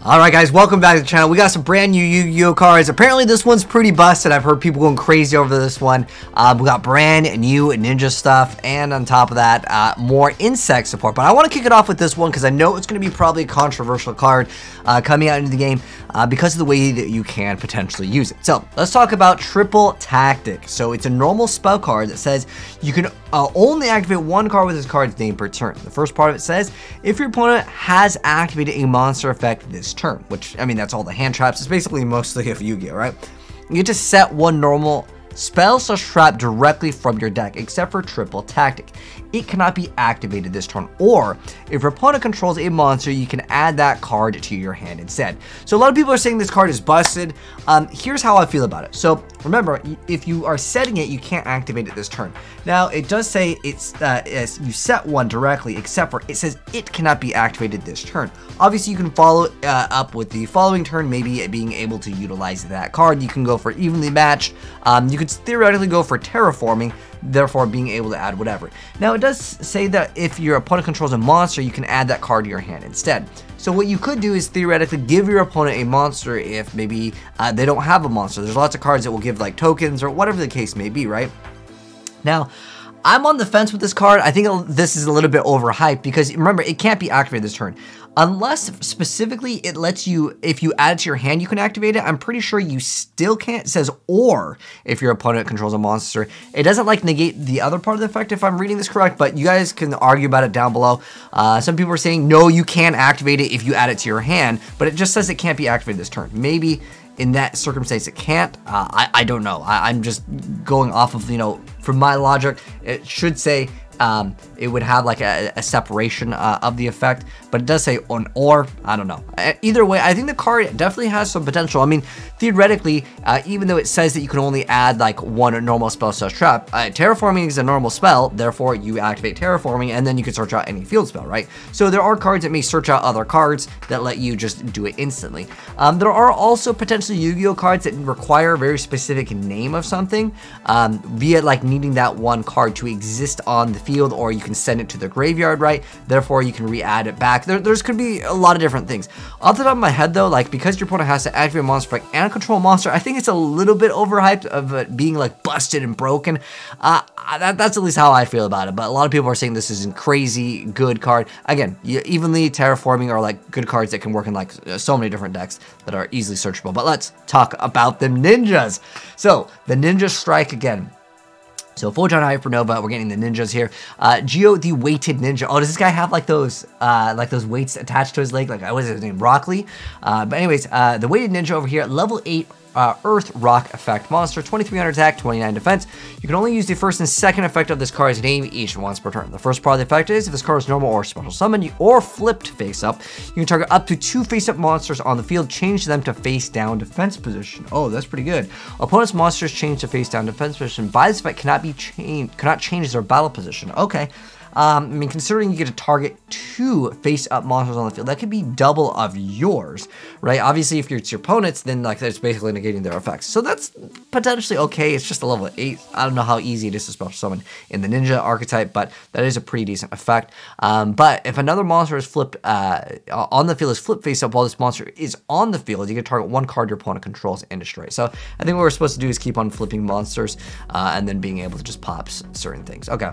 Alright guys, welcome back to the channel. We got some brand new Yu-Gi-Oh cards. Apparently this one's pretty busted. I've heard people going crazy over this one. We got brand new ninja stuff, and on top of that, more insect support. But I want to kick it off with this one because I know it's going to be probably a controversial card coming out into the game because of the way that you can potentially use it. So let's talk about Triple Tactic. So it's a normal spell card that says you can only activate one card with this card's name per turn. The first part of it says, if your opponent has activated a monster effect this turn, which, I mean, that's all the hand traps. It's basically mostly of Yu-Gi-Oh, right? You get to set one normal spell/trap directly from your deck, except for Triple Tactic. It cannot be activated this turn, or if your opponent controls a monster, you can add that card to your hand instead. So a lot of people are saying this card is busted. Here's how I feel about it. So remember, if you are setting it, you can't activate it this turn. Now, it does say it's you set one directly, except for it says it cannot be activated this turn. Obviously, you can follow up with the following turn, maybe being able to utilize that card. You can go for evenly matched. You could theoretically go for terraforming, therefore being able to add whatever. Now, it does say that if your opponent controls a monster, you can add that card to your hand instead. So what you could do is theoretically give your opponent a monster if maybe they don't have a monster. There's lots of cards that will give like tokens or whatever the case may be, right? Now, I'm on the fence with this card. I think this is a little bit overhyped because remember, it can't be activated this turn. Unless specifically it lets you, if you add it to your hand, you can activate it. I'm pretty sure you still can't. It says, or if your opponent controls a monster. It doesn't like negate the other part of the effect if I'm reading this correct, but you guys can argue about it down below. Some people are saying, no, you can activate it if you add it to your hand, but it just says it can't be activated this turn. Maybe in that circumstance it can't. I don't know. I'm just going off of, you know, from my logic, it should say it would have like a separation of the effect, but it does say on or, I don't know. Either way, I think the card definitely has some potential. I mean, theoretically, even though it says that you can only add like one normal spell/trap, terraforming is a normal spell, therefore you activate terraforming and then you can search out any field spell, right? So there are cards that may search out other cards that let you just do it instantly. There are also potentially Yu-Gi-Oh cards that require a very specific name of something, via like needing that one card to exist on the field, or you can send it to the graveyard, right? Therefore, you can re-add it back. There's could be a lot of different things. Off the top of my head, though, like because your opponent has to activate a monster effect and control a monster, I think it's a little bit overhyped of it being like busted and broken. That's at least how I feel about it. But a lot of people are saying this is a crazy good card. Again, evenly terraforming are like good cards that can work in like so many different decks that are easily searchable. But let's talk about the ninjas. So the ninja strike again. So Photon, Hypernova, we're getting the ninjas here. YuGiOh the weighted ninja. Oh, does this guy have like those weights attached to his leg? Like, what is his name? Broccoli? But anyways, the weighted ninja over here, level 8 Earth Rock effect monster, 2300 attack, 29 defense. You can only use the first and second effect of this card's name each once per turn. The first part of the effect is if this card is normal or special summon or flipped face up, you can target up to 2 face up monsters on the field, change them to face down defense position. Oh, that's pretty good. Opponent's monsters change to face down defense position by this effect cannot change their battle position. Okay. I mean, considering you get to target 2 face-up monsters on the field, that could be double of yours, right? Obviously, if it's your opponent's, then like that's basically negating their effects. So that's potentially okay. It's just a level 8. I don't know how easy it is to special summon in the ninja archetype, but that is a pretty decent effect. But if another monster is flipped on the field, is flipped face-up while this monster is on the field, you can target one card your opponent controls and destroy. So I think what we're supposed to do is keep on flipping monsters and then being able to just pop certain things. Okay.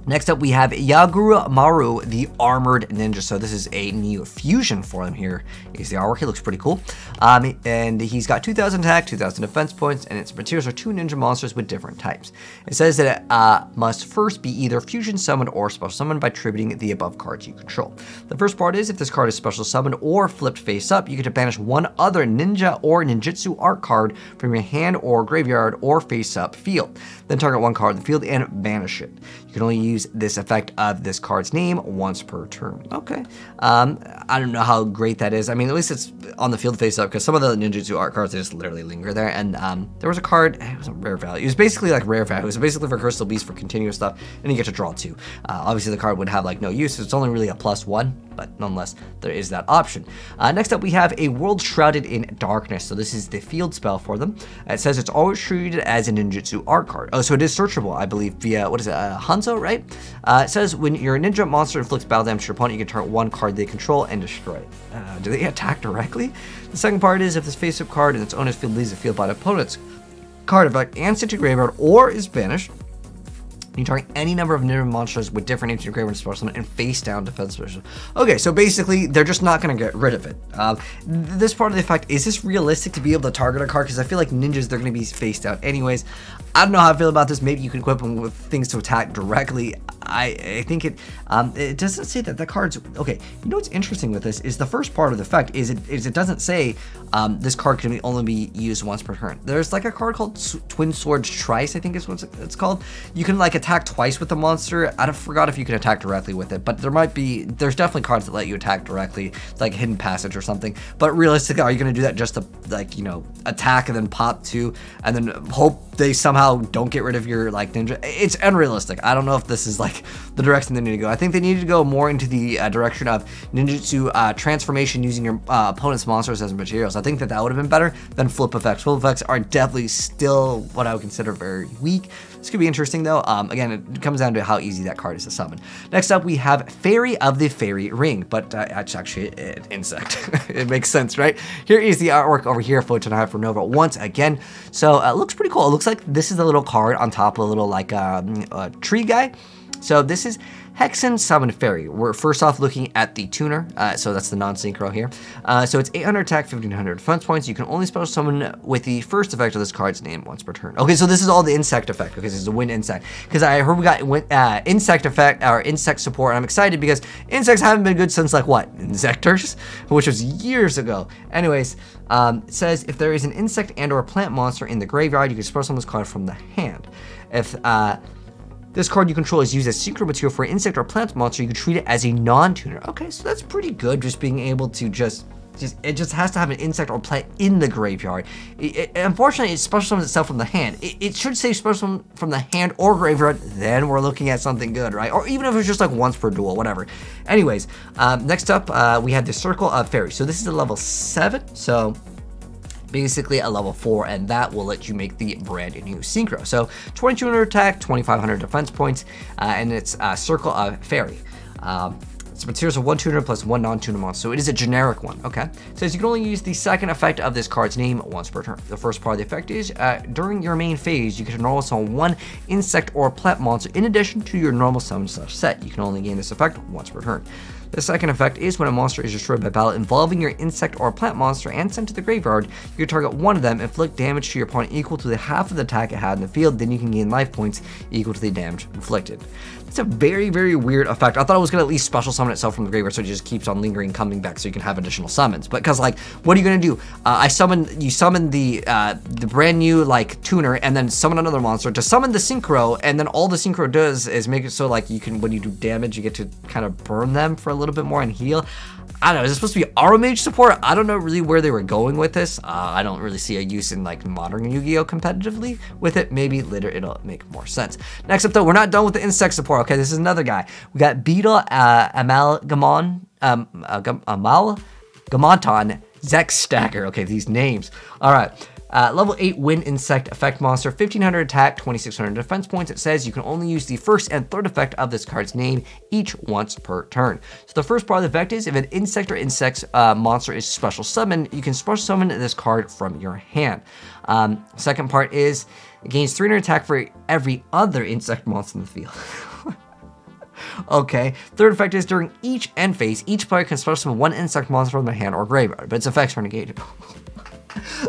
Next up, we have Yaguru Amaru, the Armored Ninja. So this is a new fusion for him here. Is the artwork. He looks pretty cool. And he's got 2000 attack, 2000 defense points, and its materials are 2 ninja monsters with different types. It says that it must first be either fusion summoned or special summoned by tributing the above cards you control. The first part is if this card is special summoned or flipped face up, you get to banish one other ninja or ninjutsu art card from your hand or graveyard or face up field. Then target one card in the field and banish it. You can only use this effect of this card's name once per turn. Okay. I don't know how great that is. I mean, at least it's on the field face up, because some of the ninjutsu art cards, they just literally linger there. And there was a card, it was a rare value. It was basically like rare value. It was basically for Crystal Beast for continuous stuff, and you get to draw 2. Obviously, the card would have like no use. It's only really a +1. but nonetheless, there is that option. Next up, we have a World Shrouded in Darkness. So this is the field spell for them. It says it's always treated as a ninjutsu art card. Oh, so it is searchable, I believe, via, what is it, Hanzo, right? It says when your ninja monster inflicts battle damage to your opponent, you can target one card they control and destroy it. Do they attack directly? The second part is if this face-up card in its owner's field leaves the field by the opponent's card effect and sent to graveyard or is banished, you target any number of ninja monsters with different names in your graveyard special summon and face down defense special. Okay, so basically, they're just not going to get rid of it. This part of the effect, is this realistic to be able to target a card? Because I feel like ninjas, they're going to be face down anyways. I don't know how I feel about this. Maybe you can equip them with things to attack directly. I think it doesn't say that the card's okay. You know what's interesting with this is the first part of the effect is it doesn't say this card can only be used once per turn. There's like a card called Twin Swords Trice, I think is what it's called. You can like attack twice with the monster. I forgot if you can attack directly with it, but there's definitely cards that let you attack directly, like Hidden Passage or something. But realistically, are you going to do that just to like, you know, attack and then pop two and then hope they somehow don't get rid of your like ninja? It's unrealistic. I don't know if this is like the direction they need to go. I think they need to go more into the direction of ninjutsu transformation using your opponent's monsters as materials. I think that would have been better than flip effects. Flip effects are definitely still what I would consider very weak. This could be interesting though. Again, it comes down to how easy that card is to summon. Next up, we have Fairy of the Fairy Ring, but it's actually an insect. It makes sense, right? Here is the artwork over here, Photon Hypernova once again. So it looks pretty cool. It looks like this is a little card on top of a little like tree guy. So this is Hexen Summon Fairy. We're first off looking at the tuner, so that's the non-synchro here. So it's 800 attack, 1500 defense points. You can only special summon with the first effect of this card's name once per turn. Okay, so this is all the insect effect. Okay, this is a wind insect. Because I heard we got insect effect or insect support, and I'm excited because insects haven't been good since like what? Insectors? Which was years ago. Anyways, it says if there is an insect and or plant monster in the graveyard, you can special summon this card from the hand. If this card you control is used as secret material for an insect or plant monster, you can treat it as a non-tuner. Okay, so that's pretty good, just being able to it just has to have an insect or plant in the graveyard. Unfortunately, it special summons itself from the hand. It should say special summon from the hand or graveyard, then we're looking at something good, right? Or even if it's just like once per duel, whatever. Anyways, next up, we have the Circle of Fairy. So this is a level 7, so basically a level 4, and that will let you make the brand new synchro. So 2200 attack, 2500 defense points, and it's Circle of Fairy. It's materials of 1 tuner plus 1 non-tuner monster, so it is a generic one, okay? It says you can only use the second effect of this card's name once per turn. The first part of the effect is, during your main phase, you can normal summon 1 insect or plant monster in addition to your normal summon set. You can only gain this effect once per turn. The second effect is when a monster is destroyed by battle involving your insect or plant monster and sent to the graveyard, you can target one of them, inflict damage to your opponent equal to the half of the attack it had in the field, then you can gain life points equal to the damage inflicted. It's a very, very weird effect. I thought it was going to at least special summon itself from the graveyard so it just keeps on lingering, coming back so you can have additional summons. But because like, what are you going to do? You summon the brand new like tuner and then summon another monster to summon the synchro, and then all the synchro does is make it so like you can, when you do damage, you get to kind of burn them for a little bit more and heal. I don't know, is it supposed to be Aura Mage support? I don't know really where they were going with this. I don't really see a use in like modern Yu-Gi-Oh competitively with it. Maybe later it'll make more sense. Next up though, we're not done with the insect support. Okay, this is another guy. We got Beetle Amalgamon Zex Stacker. Okay, these names. All right. Level 8 Wind Insect Effect Monster, 1500 attack, 2600 defense points. It says you can only use the first and third effect of this card's name each once per turn. So the first part of the effect is if an insect or insect's monster is special summoned, you can special summon this card from your hand. Second part is it gains 300 attack for every other insect monster in the field. Okay, third effect is during each end phase, each player can special summon one insect monster from their hand or graveyard, but its effects are negated.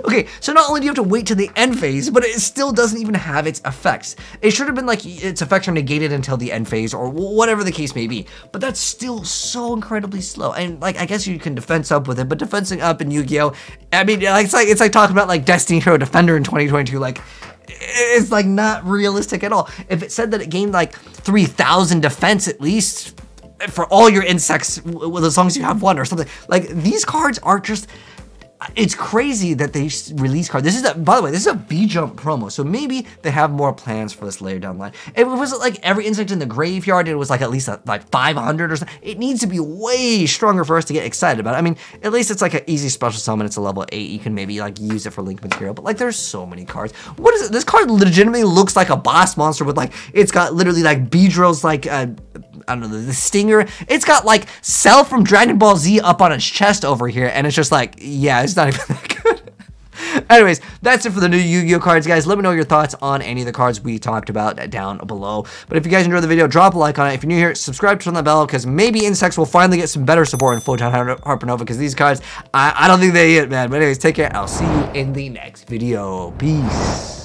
Okay, so not only do you have to wait to the end phase, but it still doesn't even have its effects. It should have been like its effects are negated until the end phase or whatever the case may be, but that's still so incredibly slow. And like, I guess you can defense up with it, but defensing up in Yu-Gi-Oh, I mean, it's like talking about like Destiny Hero Defender in 2022, like, it's like not realistic at all. If it said that it gained like 3000 defense at least for all your insects, as long as you have one or something, like these cards are just, it's crazy that they release cards. This is, by the way, this is a B-Jump promo, so maybe they have more plans for this later down the line. If it was like every insect in the graveyard, it was like at least like 500 or something. It needs to be way stronger for us to get excited about it. I mean, at least it's like an easy special summon. It's a level 8. You can maybe like use it for link material, but like there's so many cards. What is it? This card legitimately looks like a boss monster with like, it's got literally like Beedrill's like, I don't know, the stinger. It's got like Cell from Dragon Ball Z up on its chest over here, and it's just like, yeah, it's not even that good. Anyways, that's it for the new Yu-Gi-Oh cards, guys. Let me know your thoughts on any of the cards we talked about down below. But if you guys enjoyed the video, drop a like on it. If you're new here, subscribe, turn on the bell, because maybe insects will finally get some better support in Photon Hypernova, because these cards, I don't think they hit, man. But anyways, take care. I'll see you in the next video. Peace.